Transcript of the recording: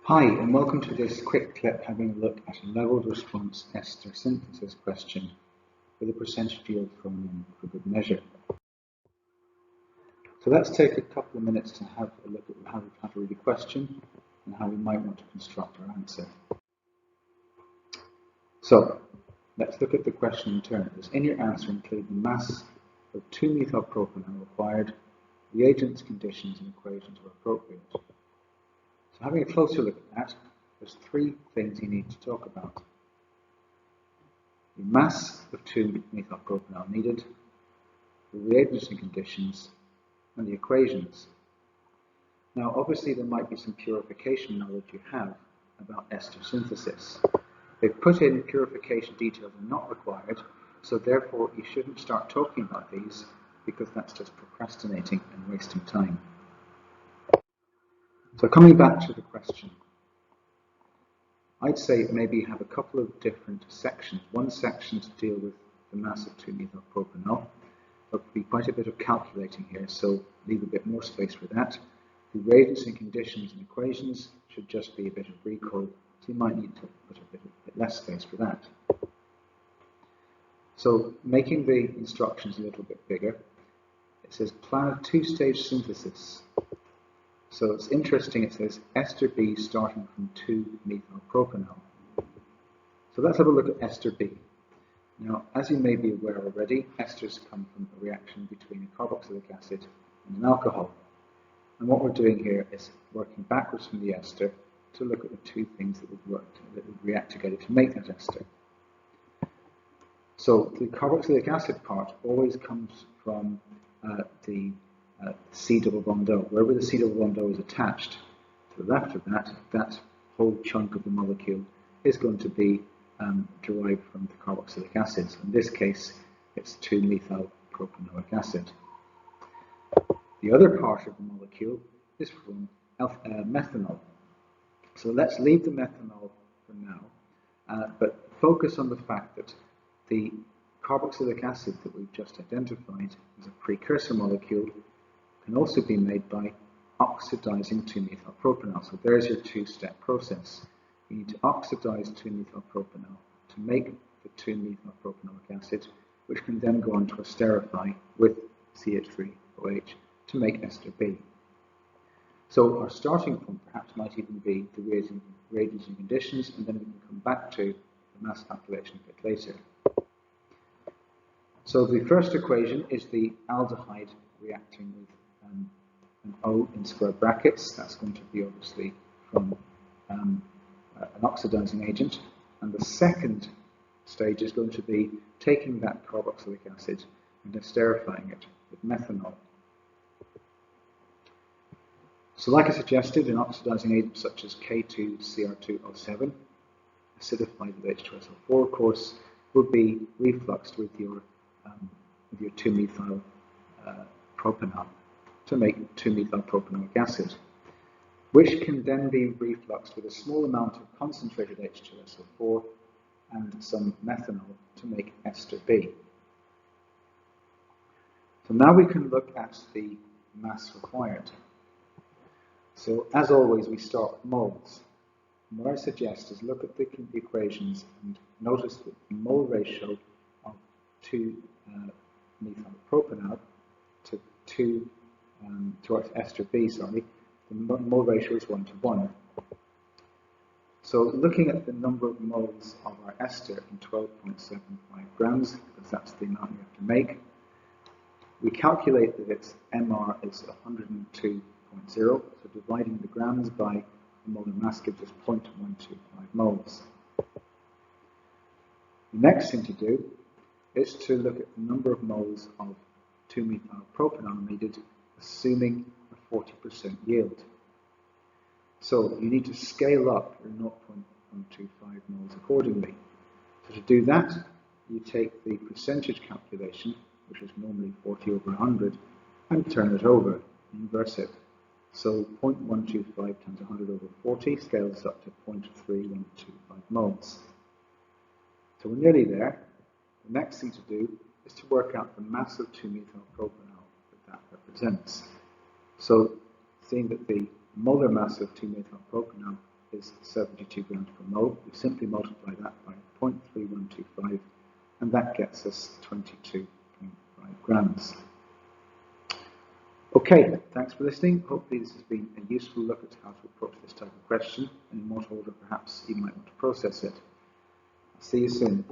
Hi, and welcome to this quick clip having a look at a leveled response ester synthesis question with a percentage yield thrown in for good measure. So let's take a couple of minutes to have a look at how we have to read the question and how we might want to construct our answer. So let's look at the question in turn. Does in your answer include the mass of 2-methylpropanol required, reagents, conditions, and equations were appropriate? So having a closer look at that, there's three things you need to talk about. The mass of 2-methylpropanol needed, the reagents and conditions, and the equations. Now obviously there might be some purification knowledge you have about ester synthesis. They've put in purification details are not required, so therefore you shouldn't start talking about these because that's just procrastinating and wasting time. So coming back to the question, I'd say maybe have a couple of different sections. One section to deal with the mass of 2-methylpropanol. There'll be quite a bit of calculating here, so leave a bit more space for that. The reagents and conditions and equations should just be a bit of recall, so you might need to put a bit less space for that. So making the instructions a little bit bigger, it says plan a two-stage synthesis. So it's interesting, it says ester B starting from 2-methylpropanol. So let's have a look at ester B. Now, as you may be aware already, esters come from a reaction between a carboxylic acid and an alcohol. And what we're doing here is working backwards from the ester to look at the two things that would react together to make that ester. So the carboxylic acid part always comes from the C double bond O. Wherever the C double bond O is attached, to the left of that, that whole chunk of the molecule is going to be derived from the carboxylic acid. So in this case, it's 2-methylpropanoic acid. The other part of the molecule is from methanol. So let's leave the methanol for now, but focus on the fact that the carboxylic acid that we've just identified as a precursor molecule can also be made by oxidizing 2-methylpropanol. So there's your two-step process. You need to oxidize 2-methylpropanol to make the 2-methylpropanoic acid, which can then go on to esterify with CH3OH to make ester B. So our starting point perhaps might even be the reagents and conditions, and then we can come back to the mass calculation a bit later. So the first equation is the aldehyde reacting with an O in square brackets. That's going to be obviously from an oxidizing agent. And the second stage is going to be taking that carboxylic acid and esterifying it with methanol. So like I suggested, an oxidizing agent such as K2Cr2O7, acidified with H2SO4, of course, will be refluxed with your 2-methyl propanol to make 2-methylpropanoic acid, which can then be refluxed with a small amount of concentrated H2SO4 and some methanol to make ester B. So now we can look at the mass required. So as always, we start with moles. And what I suggest is look at the equations and notice that the mole ratio of 2-methylpropanol to our ester B, the mole ratio is 1:1. So looking at the number of moles of our ester in 12.75 grams, because that's the amount you have to make, we calculate that its MR is 102.0, so dividing the grams by the molar mass gives us 0.125 moles. The next thing to do is to look at the number of moles of 2-methylpropanol needed, assuming a 40% yield. So you need to scale up your 0.125 moles accordingly. So to do that, you take the percentage calculation, which is normally 40 over 100, and turn it over, inverse it. So 0.125 times 100 over 40 scales up to 0.3125 moles. So we're nearly there. The next thing to do is to work out the mass of 2-methylpropanol that represents. So seeing that the molar mass of 2-methylpropanol is is 72 grams per mole. We simply multiply that by 0.3125, and that gets us 22.5 grams. Okay, thanks for listening. Hopefully this has been a useful look at how to approach this type of question, and in what order perhaps you might want to process it. See you soon.